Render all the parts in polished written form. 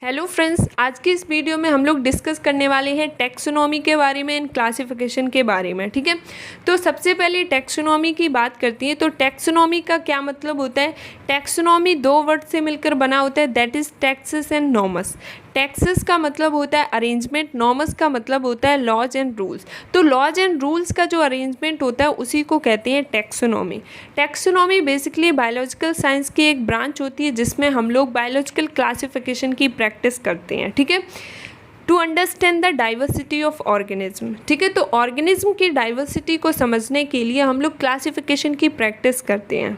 Hello friends, आज की इस वीडियो में हम लोग डिस्कस करने वाले हैं टैक्सोनॉमी के बारे में एंड क्लासिफिकेशन के बारे में। ठीक है, तो सबसे पहले टैक्सोनॉमी की बात करती है। तो टैक्सोनॉमी का क्या मतलब होता है? टैक्सोनॉमी दो वर्ड से मिलकर बना होता है, that is taxes and norms. Taxes का मतलब होता है अरेंजमेंट, नॉर्म्स का मतलब होता है लॉज एंड रूल्स। तो लॉज एंड रूल्स का जो अरेंजमेंट होता है उसी को कहते हैं taxonomy. Taxonomy basically biological science की एक ब्रांच होती है जिसमें हम लोग बायोलॉजिकल क्लासिफिकेशन की प्रैक्टिस करते हैं। ठीक है, to understand the diversity of organism. ठीक है, तो ऑर्गेनिज्म की डाइवर्सिटी को समझने के लिए हम लोग क्लासिफिकेशन की प्रैक्टिस करते हैं।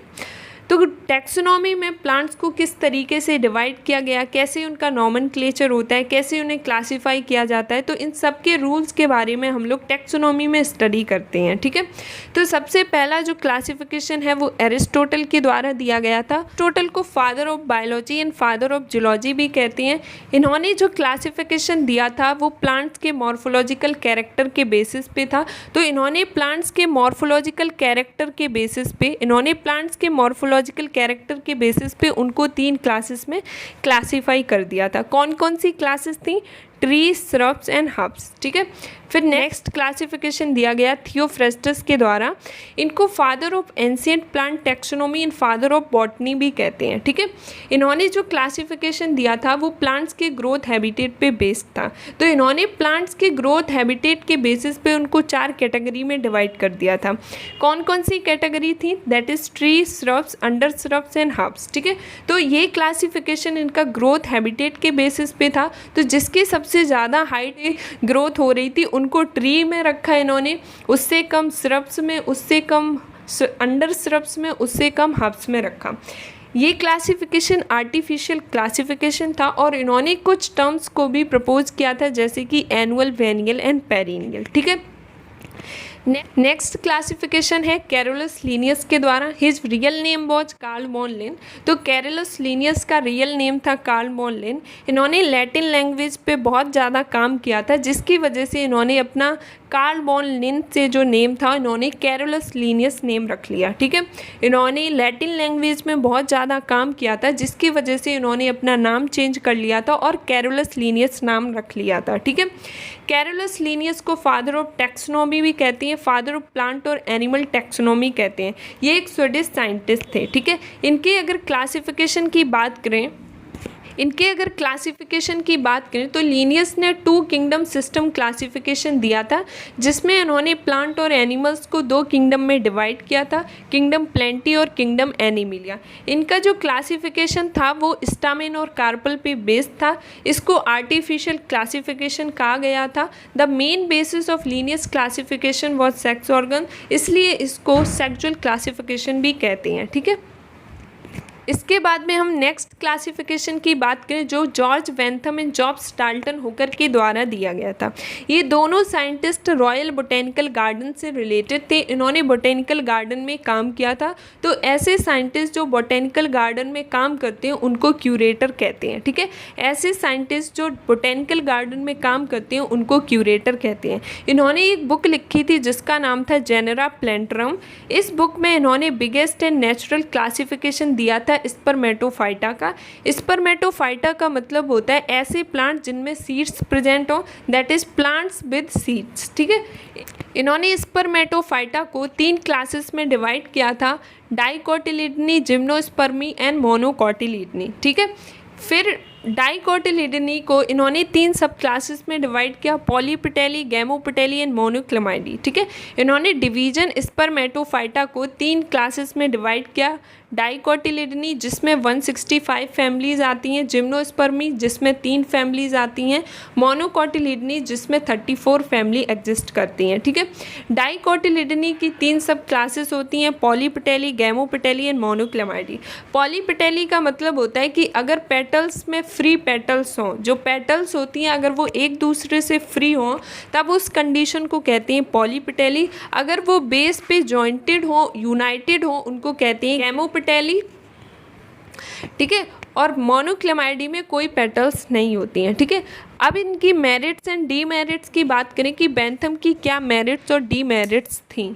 तो टैक्सोनॉमी में प्लांट्स को किस तरीके से डिवाइड किया गया, कैसे उनका नॉमेनक्लेचर होता है, कैसे उन्हें क्लासीफाई किया जाता है, तो इन सब के रूल्स के बारे में हम लोग टैक्सोनॉमी में स्टडी करते हैं। ठीक है, तो सबसे पहला जो क्लासिफिकेशन है वो एरिस्टोटल के द्वारा दिया गया था। एरिस्टोटल को father of biology and father of zoology भी कहते हैं। इन्होंने जो क्लासिफिकेशन दिया था वो प्लांट्स के मॉर्फोलॉजिकल कैरेक्टर के बेसिस पे था। तो इन्होंने प्लांट्स के मॉर्फोलॉजिकल कैरेक्टर के बेसिस पे उनको 3 क्लासेस में क्लासीफाई कर दिया था। कौन कौन सी क्लासेस थी? Tree, shrubs and herbs. ठीक है, फिर नेक्स्ट क्लासिफिकेशन दिया गया थियोफ्रेस्टस के द्वारा। इनको father of ancient plant taxonomy and father of botany भी कहते हैं। ठीक है, इन्होंने जो क्लासिफिकेशन दिया था वो प्लांट्स के ग्रोथ हैबिटेट पे बेस्ड था। तो इन्होंने प्लांट्स के ग्रोथ हैबिटेट के बेसिस पे उनको 4 कैटेगरी में डिवाइड कर दिया था। कौन कौन सी कैटेगरी थी? That is tree, shrubs, under shrubs and herbs. ठीक है, तो ये क्लासिफिकेशन इनका ग्रोथ हैबिटेट के बेसिस पे था। तो जिसकी सबसे ज़्यादा हाइट ग्रोथ हो रही थी उनको ट्री में रखा इन्होंने, उससे कम श्रब्स में, उससे कम अंडर श्रब्स में, उससे कम हर्ब्स में रखा। ये क्लासिफिकेशन आर्टिफिशियल क्लासिफिकेशन था और इन्होंने कुछ टर्म्स को भी प्रपोज किया था जैसे कि एनुअल, वेनियल एंड पेरिनियल। ठीक है, नेक्स्ट क्लासिफिकेशन है कैरोलस लीनियस के द्वारा। His real name was Carl von Linn. तो कैरोलस लीनियस का रियल नेम था कार्ल वॉन लिन। इन्होंने लैटिन लैंग्वेज पे बहुत ज़्यादा काम किया था जिसकी वजह से इन्होंने अपना कार्ल वॉन लिन से जो नेम था इन्होंने कैरोलस लीनियस नेम रख लिया। ठीक है, इन्होंने लैटिन लैंग्वेज में बहुत ज़्यादा काम किया था जिसकी वजह से इन्होंने अपना नाम चेंज कर लिया था और कैरोलस लीनियस नाम रख लिया था। ठीक है, कैरोलस लीनियस को फादर ऑफ टैक्सोनॉमी भी कहती हैं, फादर ऑफ प्लांट और एनिमल टैक्सोनॉमी कहते हैं। ये एक स्वीडिश साइंटिस्ट थे। ठीक है, इनके अगर क्लासिफिकेशन की बात करें तो लीनियस ने 2 किंगडम सिस्टम क्लासिफिकेशन दिया था जिसमें उन्होंने प्लांट और एनिमल्स को 2 किंगडम में डिवाइड किया था, किंगडम प्लेंटी और किंगडम एनिमिलिया। इनका जो क्लासिफिकेशन था वो स्टामेन और कार्पल पे बेस्ड था। इसको आर्टिफिशियल क्लासिफिकेशन कहा गया था। The main basis of Linnaeus classification was sex organ, इसलिए इसको सेक्सुअल क्लासिफिकेशन भी कहते हैं। ठीक है, इसके बाद में हम नेक्स्ट क्लासिफिकेशन की बात करें जो जॉर्ज वेंथम एंड जॉब स्टाल्टन हुकर के द्वारा दिया गया था। ये दोनों साइंटिस्ट रॉयल बोटेनिकल गार्डन से रिलेटेड थे। इन्होंने बोटेनिकल गार्डन में काम किया था। तो ऐसे साइंटिस्ट जो बोटेनिकल गार्डन में काम करते हैं उनको क्यूरेटर कहते हैं। ठीक है, ऐसे साइंटिस्ट जो बोटेनिकल गार्डन में काम करते हैं उनको क्यूरेटर कहते हैं। इन्होंने एक बुक लिखी थी जिसका नाम था जेनेरा प्लेंटरम। इस बुक में इन्होंने बिगेस्ट एंड नेचुरल क्लासिफिकेशन दिया था स्पर्मेटोफाइटा का। स्पर्मेटोफाइटा का मतलब होता है ऐसे प्लांट जिनमें सीड्स प्रेजेंट हो, that is plants with seeds. ठीक है, इन्होंने स्पर्मेटोफाइटा को 3 क्लासेस में डिवाइड किया था, डाइकोटिलिडनी, जिम्नोस्पर्मी एंड मोनोकोटिलिडनी। ठीक है, फिर डाइकोटिलिडनी को इन्होंने 3 सब क्लासेस में डिवाइड किया, पॉलीपेटेली, गैमोपेटेली एंड मोनोक्लेमाइडी। ठीक है, इन्होंने डिवीजन स्पर्मेटोफाइटा को 3 क्लासेस में डिवाइड किया, डाइकोटिलिडनी जिसमें 165 फैमिलीज आती हैं, जिम्नोस्पर्मी जिसमें 3 फैमिलीज आती हैं, मोनोकोटिलिडनी जिसमें 34 फैमिली एग्जिस्ट करती हैं। ठीक है, डाइकोटिलिडनी की 3 सब क्लासेस होती हैं, पॉलीपेटेली, गैमोपेटेली एंड मोनोक्लेमाइडी। पॉलीपेटेली का मतलब होता है कि अगर पेटल्स में फ्री पेटल्स हों, जो पेटल्स होती हैं अगर वो एक दूसरे से फ्री हों तब उस कंडीशन को कहते हैं पॉलीपेटेली। अगर वो बेस पे जॉइंटेड हो, यूनाइटेड हो, उनको कहते हैं गैमोपेटेली। ठीक है, और मोनोक्लेमाइडी में कोई पेटल्स नहीं होती हैं। ठीक है, अब इनकी मेरिट्स एंड डीमेरिट्स की बात करें कि बेंथम की क्या मेरिट्स और डीमेरिट्स थी।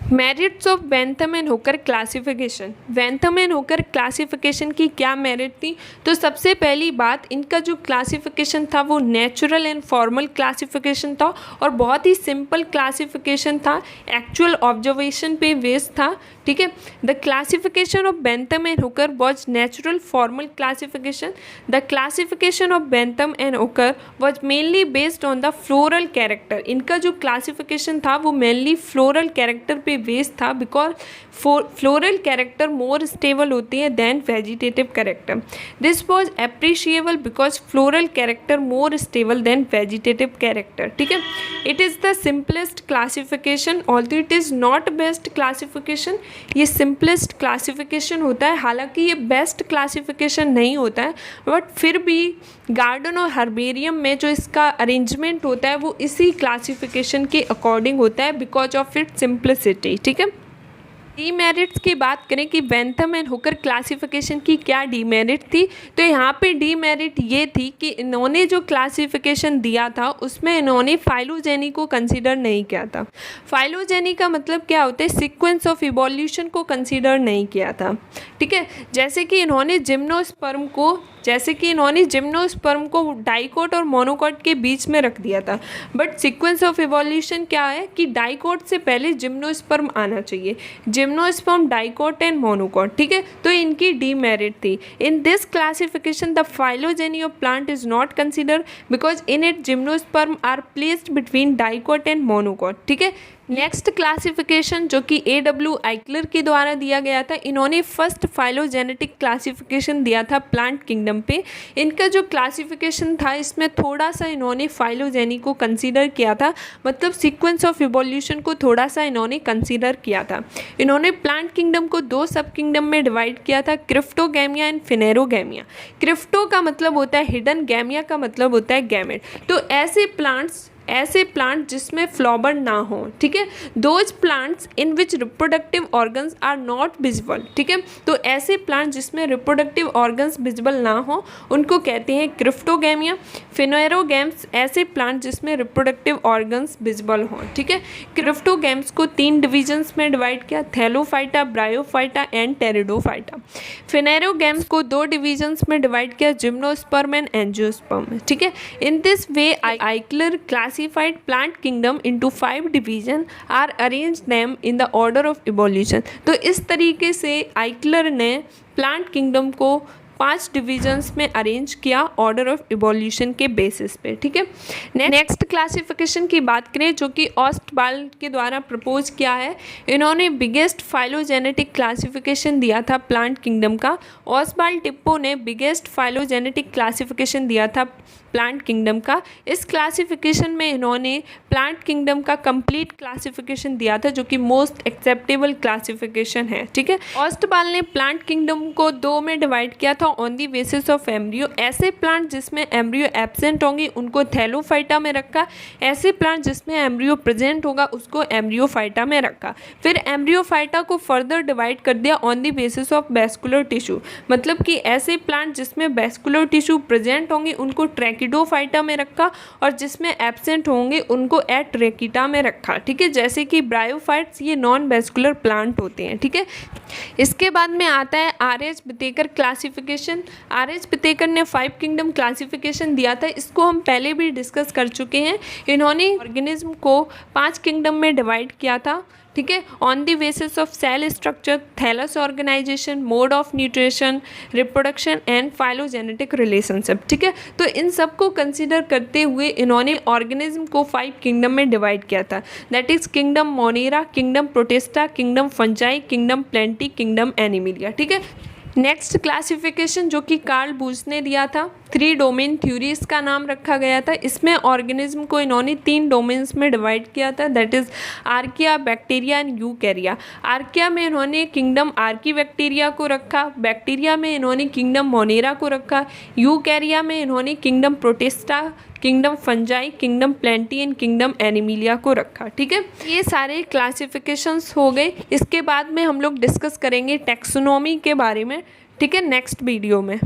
Merits of Bentham and Hooker classification. Bentham and Hooker classification की क्या मेरिट थी? तो सबसे पहली बात, इनका जो क्लासिफिकेशन था वो नेचुरल एंड फॉर्मल क्लासिफिकेशन था और बहुत ही सिंपल क्लासिफिकेशन था, एक्चुअल ऑब्जर्वेशन पे बेस्ड था। ठीक है, the classification of Bentham and Hooker was natural formal classification. The classification of Bentham and Hooker was mainly based on the floral character. इनका जो क्लासिफिकेशन था वो मेनली फ्लोरल कैरेक्टर पे बेस्ड था, because floral character more stable होती है than vegetative character. This was appreciable because floral character more stable than vegetative character. ठीक है, it is the simplest classification although it is not best classification. ये simplest classification होता है, हालांकि ये best classification नहीं होता है, बट फिर भी गार्डन और हर्बेरियम में जो इसका अरेंजमेंट होता है वो इसी क्लासिफिकेशन के अकॉर्डिंग होता है बिकॉज ऑफ इट सिंप्लिसिटी। ठीक है, डीमेरिट्स की बात करें कि बेंथम एंड हुकर क्लासिफिकेशन की क्या डीमेरिट थी, तो यहाँ पे डीमेरिट ये थी कि इन्होंने जो क्लासिफिकेशन दिया था उसमें इन्होंने फाइलोजेनी को कंसीडर नहीं किया था। फाइलोजेनी का मतलब क्या होता है? सीक्वेंस ऑफ इवोल्यूशन को कंसीडर नहीं किया था। ठीक है, जैसे कि इन्होंने जिम्नोस्पर्म को डाइकोट और मोनोकोट के बीच में रख दिया था, बट सीक्वेंस ऑफ इवोल्यूशन क्या है कि डाइकोट से पहले जिम्नोस्पर्म आना चाहिए, जिम्नोस्पर्म, डाइकोट एंड मोनोकोट। ठीक है, तो इनकी डीमेरिट थी। In this classification the phylogeny of plant is not consider because in it gymnosperm are placed between dicot and monocot. ठीक है, नेक्स्ट क्लासिफिकेशन जो कि A.W. आइकलर के द्वारा दिया गया था, इन्होंने फर्स्ट फाइलोजेनेटिक क्लासिफिकेशन दिया था प्लांट किंगडम पे। इनका जो क्लासिफिकेशन था इसमें थोड़ा सा इन्होंने फाइलोजेनी को कंसीडर किया था, मतलब सीक्वेंस ऑफ इवोल्यूशन को थोड़ा सा इन्होंने कंसीडर किया था। इन्होंने प्लांट किंगडम को दो सब किंगडम में डिवाइड किया था, क्रिप्टोगैमिया एंड फिनेरोगैमिया। क्रिप्टो का मतलब होता है हिडन, गैमिया का मतलब होता है गैमेट। तो ऐसे प्लांट जिसमें फ्लावर ना हो। ठीक है, those plants in which reproductive organs are not visible. ठीक है, तो ऐसे प्लांट जिसमें रिप्रोडक्टिव ऑर्गन्स विजिबल ना हो उनको कहते हैं क्रिप्टोगैमिया। फिनेरोगैम्स ऐसे प्लांट जिसमें रिप्रोडक्टिव ऑर्गन्स विजिबल हों। ठीक है, क्रिप्टोगैम्स को 3 डिविजन्स में डिवाइड किया, Thallophyta, bryophyta and pteridophyta. Phanerogams को 2 डिविजन्स में डिवाइड किया, जिम्नोस्पर्म एंड एंजियोस्पर्म। ठीक है, in this way Eichler classified plant kingdom into 5 division are arranged them in the order of evolution। तो इस तरीके से आइकलर ने प्लांट किंगडम को 5 डिविजन्स में अरेंज किया ऑर्डर ऑफ इवोल्यूशन के बेसिस पे। ठीक है, नेक्स्ट क्लासिफिकेशन की बात करें जो कि ऑस्टवाल्ड के द्वारा प्रपोज किया है। इन्होंने बिगेस्ट फाइलोजेनेटिक क्लासिफिकेशन दिया था प्लांट किंगडम का। ऑस्वाल्ड टिप्पो ने बिगेस्ट फाइलोजेनेटिक क्लासिफिकेशन दिया था प्लांट किंगडम का। इस क्लासिफिकेशन में इन्होंने प्लांट किंगडम का कंप्लीट क्लासिफिकेशन दिया था जो कि मोस्ट एक्सेप्टेबल क्लासिफिकेशन है। ठीक है, ऑस्टवाल्ड ने प्लांट किंगडम को 2 में डिवाइड किया था on the basis of embryo. ऐसे प्लांट जिसमें एम्ब्रियो एब्सेंट होंगे उनको थैलोफाइटा में रखा, ऐसे प्लांट जिसमें एम्ब्रियो प्रेजेंट होगा उसको एम्ब्रियोफाइटा में रखा। फिर एम्ब्रियोफाइटा को फर्दर डिवाइड कर दिया on the basis of vascular tissue, मतलब कि ऐसे प्लांट जिसमें वेस्कुलर टिश्यू प्रेजेंट होंगे उनको ट्रैकिडोफाइटा में रखा और जिसमें एब्सेंट होंगे उनको एट्रेकिटा में रखा। ठीक है, जैसे कि ब्रायोफाइट्स ये नॉन वेस्कुलर प्लांट होते हैं। ठीक है, इसके बाद में आता है R.H. Whittaker classification. R.H. Whittaker ने 5 किंगडम क्लासिफिकेशन दिया था, इसको हम पहले भी डिस्कस कर चुके हैं। इन्होंने ऑर्गेनिज्म को 5 किंगडम में डिवाइड किया था। ठीक है, on the basis of cell structure, thallus organisation, mode of nutrition, reproduction and phylogenetic relationship. ठीक है, तो इन सब को कंसिडर करते हुए इन्होंने ऑर्गेनिज्म को 5 किंगडम में डिवाइड किया था, that is kingdom Monera, kingdom protista, kingdom fungi, kingdom plenty, kingdom Animalia. ठीक है, नेक्स्ट क्लासिफिकेशन जो कि कार्ल बूच ने दिया था, 3 डोमेन थ्योरी इसका नाम रखा गया था। इसमें ऑर्गेनिज्म को इन्होंने 3 डोमेन्स में डिवाइड किया था, that is archaea, bacteria and यूकैरिया। Archaea में इन्होंने किंगडम आर्की बैक्टीरिया को रखा, बैक्टीरिया में इन्होंने किंगडम मोनेरा को रखा, यूकैरिया में इन्होंने kingdom protista, kingdom fungi, kingdom plenty and kingdom Animalia को रखा। ठीक है, ये सारे क्लासिफिकेशंस हो गए। इसके बाद में हम लोग डिस्कस करेंगे टैक्सोनॉमी के बारे में। ठीक है, नेक्स्ट वीडियो में।